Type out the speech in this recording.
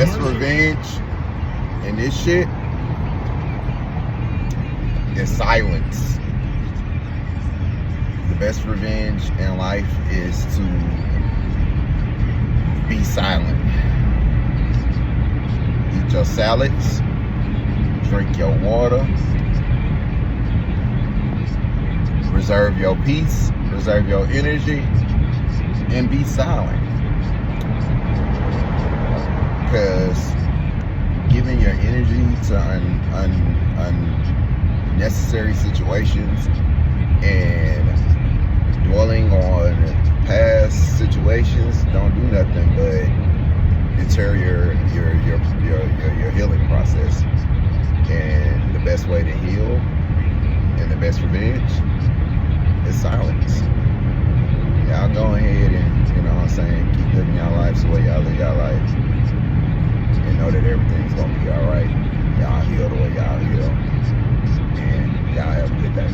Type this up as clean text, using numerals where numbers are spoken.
best revenge in this shit is silence. The best revenge in life is to be silent. Eat your salads, drink your water, reserve your peace, reserve your energy, and be silent. Because giving your energy to unnecessary situations and dwelling on past situations don't do nothing but deter your healing process. And the best way to heal and the best revenge is silence. Y'all go ahead and, you know what I'm saying, keep living your lives the way y'all live your life. And know that everything's gonna be alright. Y'all heal the way y'all heal. And y'all have a good day.